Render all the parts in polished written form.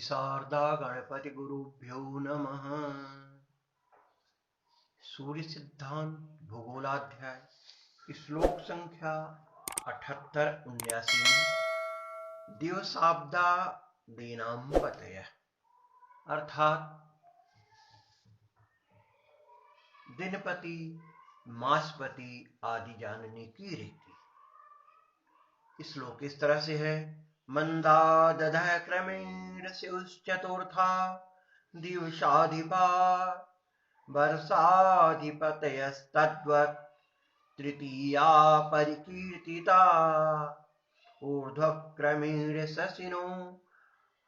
शारदा गणपति गुरुभ्यो नमः। सूर्य सिद्धांत भूगोलाध्याय श्लोक संख्या 78-79 में दिवसाब्दा दीनाम पतय अर्थात दिनपति मासपति आदि जानने की रीति। श्लोक इस तरह से है। मंदा दधः क्रमेण स्युश्चतुर्था दिवसाधिपा वर्षाधिपतयस्तद्वत् तृतीया परिकीर्तिता ऊर्ध्वक्रमेण शशिनो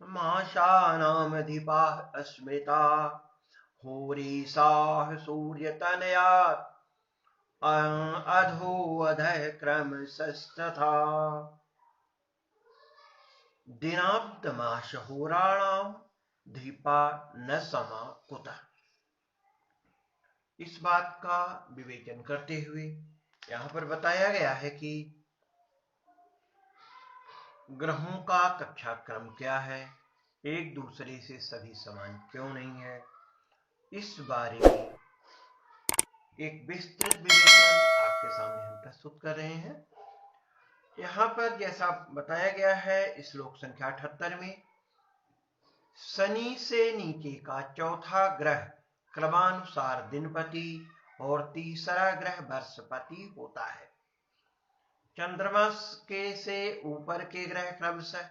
मासानामधिपाः अस्मृता होरीसाः सूर्यतनयात् अधोऽधः क्रमशस्तथा। दिनाब्दमास होराणाम धीपा न समा कुतः। इस बात का विवेचन करते हुए यहाँ पर बताया गया है कि ग्रहों का कक्षाक्रम क्या है, एक दूसरे से सभी समान क्यों नहीं है, इस बारे में एक विस्तृत विवेचन आपके सामने हम प्रस्तुत कर रहे हैं। यहाँ पर जैसा बताया गया है श्लोक संख्या 78 में, शनि से नीचे का चौथा ग्रह क्रमानुसार दिनपति और तीसरा ग्रह वर्षपति होता है। चंद्रमा के से ऊपर के ग्रह क्रमशः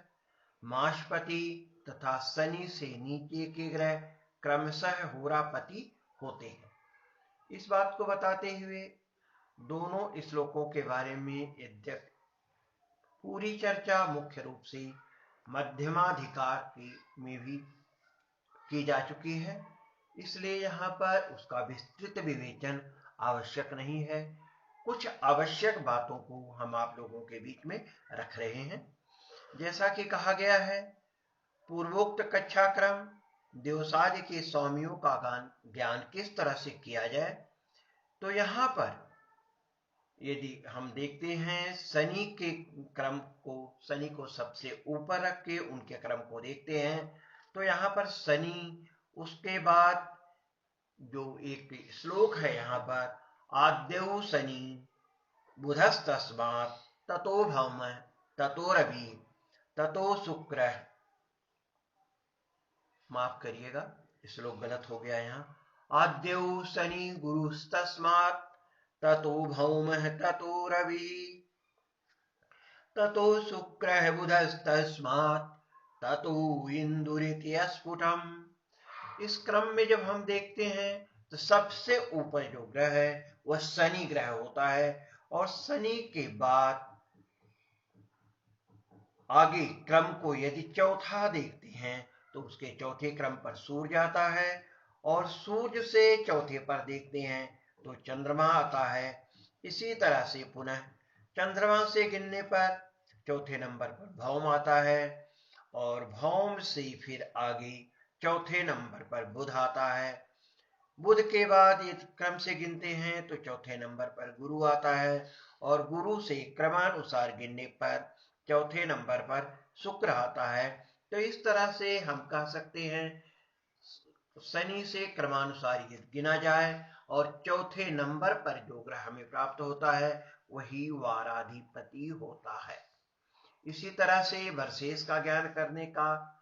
मासपति तथा शनि से नीचे के ग्रह क्रमशः होरापति होते हैं। इस बात को बताते हुए दोनों श्लोकों के बारे में यद्यपि पूरी चर्चा मुख्य रूप से मध्यमाधिकार में भी की जा चुकी है, इसलिए यहाँ पर उसका विस्तृत विवेचन आवश्यक नहीं है। कुछ आवश्यक बातों को हम आप लोगों के बीच में रख रहे हैं। जैसा कि कहा गया है, पूर्वोक्त कक्षाक्रम दिवसादि के स्वामियों का ज्ञान किस तरह से किया जाए, तो यहाँ पर यदि हम देखते हैं शनि के क्रम को, शनि को सबसे ऊपर रख के उनके क्रम को देखते हैं, तो यहाँ पर शनि, उसके बाद जो एक श्लोक है यहाँ पर आद्यौ शनि बुधस्तस्मात् ततो भौम ततो रवि ततो शुक्र, माफ करिएगा श्लोक गलत हो गया यहाँ, आद्यौ शनि गुरुस्तस्मात् ततो भौमः ततो रवि ततो शुक्रः बुधस्तस्मात् ततो इंदुरिति स्फुटम्। इस क्रम में जब हम देखते हैं तो सबसे ऊपर जो ग्रह है वह शनि ग्रह होता है, और शनि के बाद आगे क्रम को यदि चौथा देखते हैं तो उसके चौथे क्रम पर सूर्य आता है, और सूर्य से चौथे पर देखते हैं तो चंद्रमा आता है। इसी तरह से पुनः चंद्रमा से गिनने पर चौथे नंबर पर भौम आता है, और भौम से फिर आगे चौथे नंबर पर बुध आता है। बुध के बाद यदि क्रम से गिनते हैं तो चौथे नंबर पर गुरु आता है, और गुरु से क्रमानुसार गिनने पर चौथे नंबर पर शुक्र आता है। तो इस तरह से हम कह सकते हैं शनि से क्रमानुसार यदि गिना जाए और चौथे नंबर पर जो ग्रह हमें प्राप्त होता है वही वाराधिपति होता है। इसी तरह से वर्षेश का ज्ञान करने का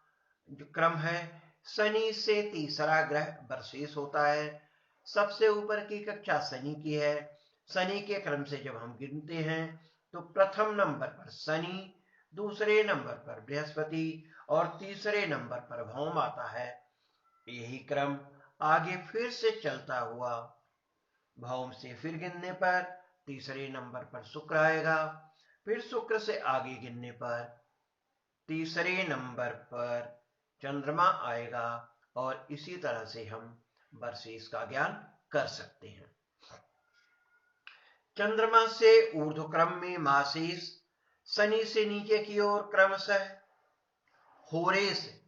जो क्रम है, शनि से तीसरा ग्रह वर्षेश होता है। सबसे ऊपर की कक्षा शनि की है। शनि के क्रम से जब हम गिनते हैं तो प्रथम नंबर पर शनि, दूसरे नंबर पर बृहस्पति और तीसरे नंबर पर भौम आता है। यही क्रम आगे फिर से चलता हुआ भौम से फिर गिनने पर तीसरे नंबर पर शुक्र आएगा, फिर शुक्र से आगे गिनने पर तीसरे नंबर पर चंद्रमा आएगा, और इसी तरह से हम वर्षेश का ज्ञान कर सकते हैं। चंद्रमा से ऊर्ध्व क्रम में मासेश, शनि से नीचे की ओर क्रमशः होरेश,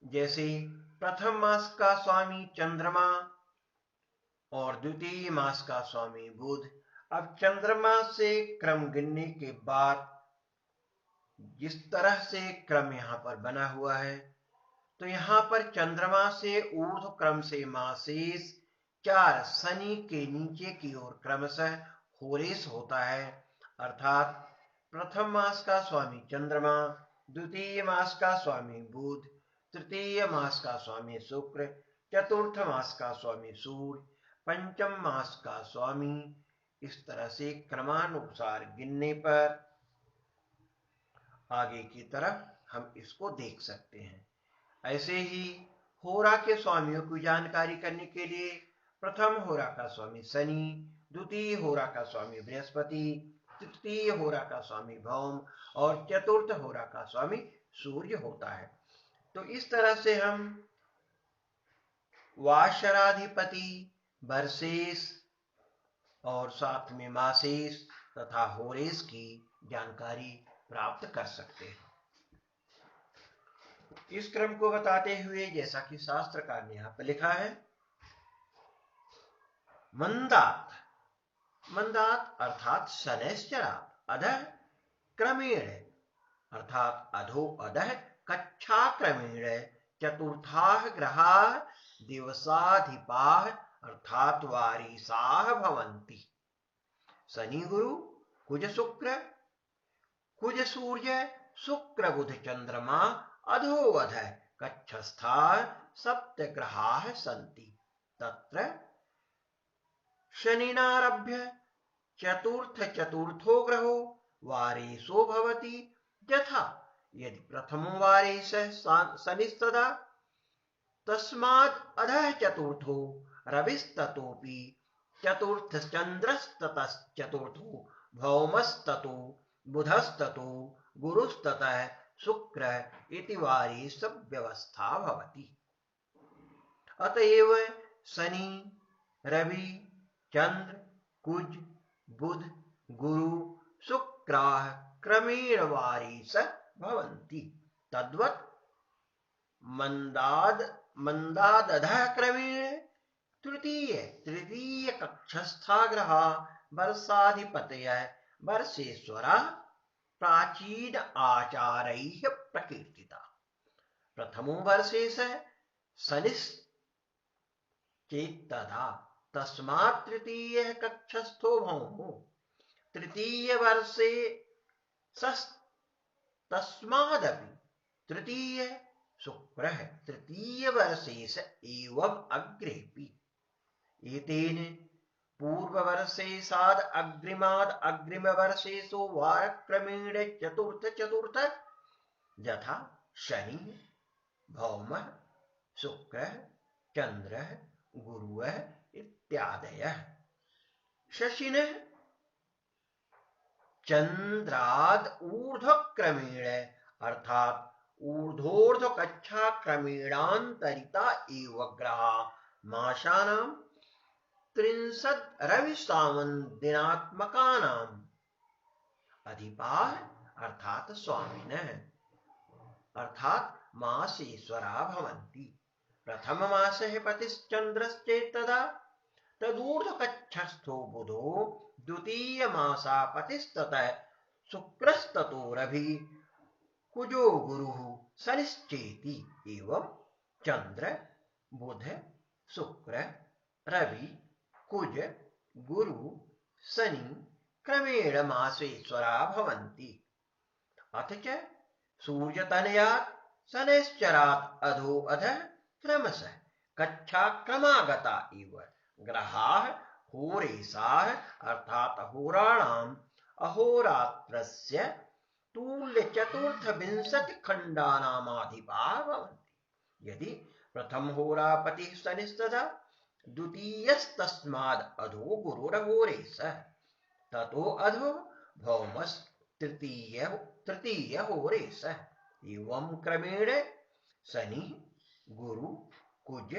जैसे प्रथम मास का स्वामी चंद्रमा और द्वितीय मास का स्वामी बुध। अब चंद्रमा से क्रम गिनने के बाद जिस तरह से क्रम यहाँ पर बना हुआ है, तो यहाँ पर चंद्रमा से ऊर्ध्व क्रम से मासेस 4 शनि के नीचे की ओर क्रमशः होरेस होता है, अर्थात प्रथम मास का स्वामी चंद्रमा, द्वितीय मास का स्वामी बुध, तृतीय मास का स्वामी शुक्र, चतुर्थ मास का स्वामी सूर्य, पंचम मास का स्वामी, इस तरह से क्रमानुसार गिनने पर आगे की तरफ हम इसको देख सकते हैं। ऐसे ही होरा के स्वामियों की जानकारी करने के लिए प्रथम होरा का स्वामी शनि, द्वितीय होरा का स्वामी बृहस्पति, तृतीय होरा का स्वामी भौम और चतुर्थ होरा का स्वामी सूर्य होता है। तो इस तरह से हम वाशराधिपति, वर्षेस और साथ में मासेस तथा होरेस की जानकारी प्राप्त कर सकते हैं। इस क्रम को बताते हुए जैसा कि शास्त्रकार ने यहाँ पर लिखा है, मंदात, मंदात अर्थात शनैश्चरात, अधः क्रमेण अर्थात अधो अधः कक्षा क्रमेण चतुर्थाः ग्रहाः दिवसाधिपाः अर्थात वारिसाः भवन्ति। शनि गुरु कुज शुक्र, कुज सूर्य शुक्र बुध चंद्रमा अधोअधः कक्षस्थाः सप्तग्रहाः सन्ति। तत्र शनिनारभ्य चतुर्थो ग्रहो वारेशो भवति, यथा यदि प्रथमो वारेशः शनिस्तदा तस्माद् अधः चतुर्थो रविस्ततोऽपि चतुर्थश्चन्द्रस्ततश्चतुर्थो भौमस्ततो बुधस्ततो गुरुस्ततः शुक्र इति वारेश व्यवस्था भवति। अतएव शनि, रवि, चंद्र, कुज, बुध, गुरु, शुक्राः क्रमेण वारेश भवन्ति। तद्वत् मंदादधः क्रमेण तृतीय कक्षस्था ग्रहा वर्षाधिपतयः वर्षेश्वरः प्राचीन आचारैः प्रकीर्तिता। प्रथमो वर्षेशः शनिश्चेत्तदा तस्मात् तृतीयः कक्षस्थो भौमो, तृतीय वर्षे तस्मादपि तृतीय शुक्रः तृतीय वर्षेश एवं अग्रेपि। एतेन पूर्ववर्षेशाद् अग्रिमाद् अग्रिमवर्षेषु वारक्रमेण चतुर्थ यथा शनि, भौमः, शुक्रः, चन्द्रः, गुरुः इत्यादयः। शशिनः चंद्राद ऊर्ध्वक्रमेण अर्थात ऊर्ध्वोर्ध्व कक्षा क्रमेणांतरिता एव ग्रहा मासानां 30 रविसावन दिनात्मकानां अधिपाः अर्थात स्वामिनः अर्थात मासेश्वरा भवन्ति। प्रथम मासः पतिश्चन्द्रश्चेत्तदा तदूर्ध्वकक्षस्थो बुधो, द्वितीय मासा पतिस्ततः शुक्रस्ततो रवि, कुजो गुरुः शनिश्चेति। एवं चंद्र, बुध, शुक्र, रवि, कुज, गुरु, शनि क्रमेण मासेश्वरा भवन्ति। अथ च सूर्यतनयात् शनैश्चरात् अधो अधः क्रमशः कक्षाक्रमागता इव ग्रहाः होरेशाः अर्थात होराणाम् अहोरात्रस्य तुल्य 24 खण्डानामाधिपाः भवन्ति। यदि प्रथम होरापतिः शनिस्तदा द्वितीयस्तस्माद् अधो गुरुरहोरेशः ततो अधो भौमस्तृतीय होरेशः। एवं क्रमेण शनि, गुरु, कुज,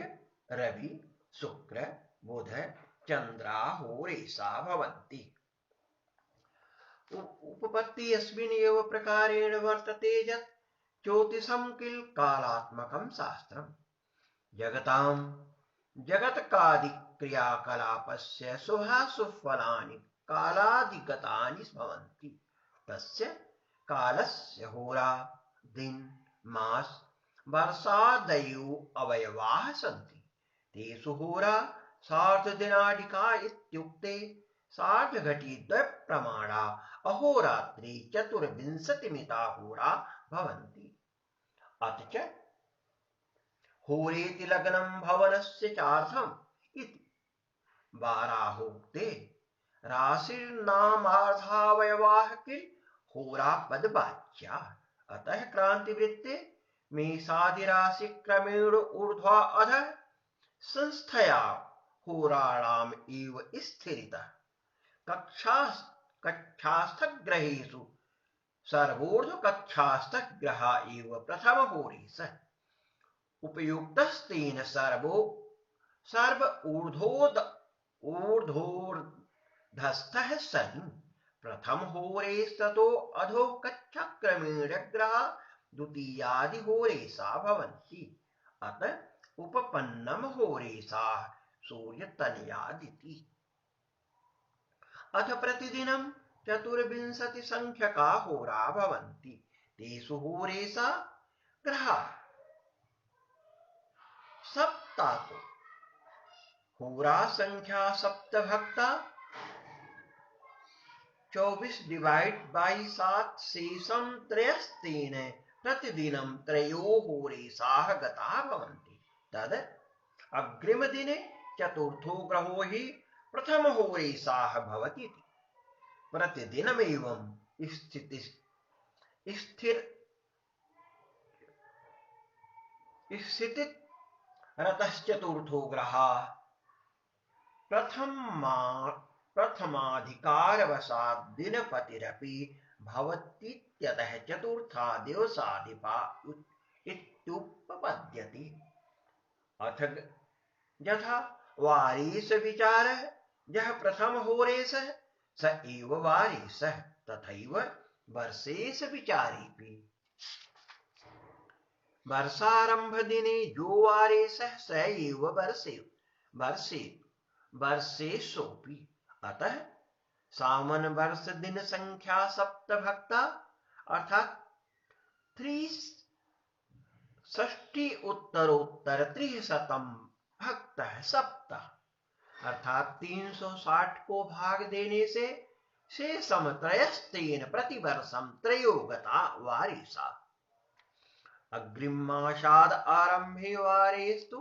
रवि, शुक्र, बुध, चंद्रा होरेशा भवन्ति। उपपत्ति अस्मिन् एव प्रकारेण वर्तते यत् ज्योतिषं किल कालात्मकं शास्त्रम्। जगतां जगत्कादिक्रियाकलापस्य शुभाशुभफलानि कालादिगतानि भवन्ति। तस्य कालस्य होरा दिन मास वर्षादयो अवयवाः सन्ति तेषु होरा सार्धदिनाधिका इत्युक्ते सार्धघटिद्वयप्रमाणा अहोरात्रे चतुर्विंशतिमिता होरा भवन्ति। अथ च होरेति लग्नं भवनस्य चार्थम् इति बाराहोक्ते राशिर्नामार्थावयवाः किल होरापदवाच्या। अतः क्रांतिवृत्ते मेषादिराशि क्रमेण ऊर्ध्वा अधः संस्थया होराणाम एव स्थिरितः कक्षास्थग्रहेषु सर्वोर्ध्वकक्षास्थग्रहा एव प्रथमहोरेशः उपयुक्तस्तेन सर्व ऊर्ध्वोर्धस्थः सन् प्रथमहोरेस्ततो अधो कक्षाक्रमेण ग्रहा द्वितीयादिहोरेशा भवन्ति। अतः उपपन्नम होरेशाः सूर्यतनयादिति। अथ प्रतिदिनं चतुर्विंशतिसंख्यका होरा भवन्ति तेषु होरेशा ग्रहा सप्ताको होरा संख्या सप्तभक्ता 24/7 शेषं त्रयस्तेन प्रतिदिनं त्रयो होरेशाः गताः भवन्ति। तद अग्रिमदिने चतुर्थो ग्रहो हि प्रथमहोरेशाः भवति। प्रतिदिनमेवं स्थितिरतश्चतुर्थो ग्रहाः प्रथमाधिकारवशात् दिनपतिरपि भवतीत्यतः चतुर्था दिवसाधिपा इत्युपपद्यते। अथ यथा वारेश विचारः यः प्रथमहोरेशः स एव वारेशः तथैव वर्षेश विचारेऽपि वर्षारंभदिने जो वारेशः स एव वर्षेशोऽपि। अतः सावन वर्ष दिन संख्या सप्तभक्ता अर्थात 63 भक्तः सप्ताह अर्थात 360 को भाग देने से शेषम त्रयस्तेन प्रतिवर्षम त्रयो गता वारेशा। अग्रिमाशाद आरंभे वारेस्तु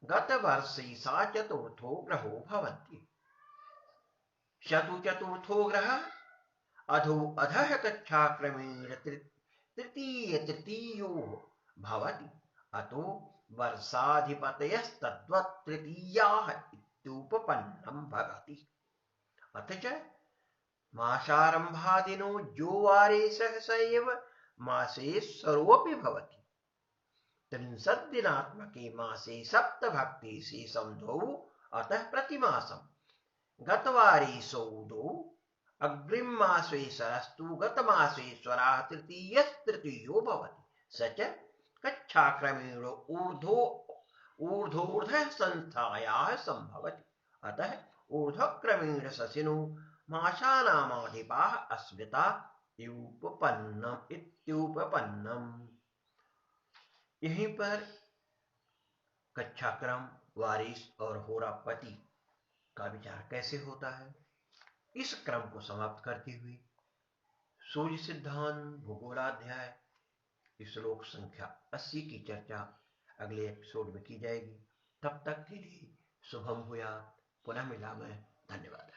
गतवर्षेशा चतुर्थो ग्रहो भवति। चतुर्थो ग्रहः अधो अधः कक्षाक्रमेण तृतीयो भवति। अतो वर्षाधिपतयस्तद्वत् तृतीयाः इत्युपपन्नं भवति। अथ च मासारंभादिनो जो वारेशः स एव मासेश्वरोऽपि भवति। 30 दिनात्मके मासे सप्तभक्ति शेषं द्वौ अतः प्रतिमासं गतवारेशौ द्वौ अग्रिममासेश्वरस्तु गतमासेश्वराः तृतीयो भवति। स च कक्षाक्रमेण ऊर्ध्वोर्धः संस्थायाः संभवति। अतः ऊर्ध्वक्रमेण शशिनो मासानामाधिपाः अस्मिता इत्युपपन्नम्। यहीं पर कक्षाक्रम वारिस और होरापति का विचार कैसे होता है इस क्रम को समाप्त करते हुए सूर्य सिद्धांत भूगोलाध्याय श्लोक संख्या 80 की चर्चा अगले एपिसोड में की जाएगी। तब तक के लिए शुभम भूयात्। पुनः मिला मैं। धन्यवाद।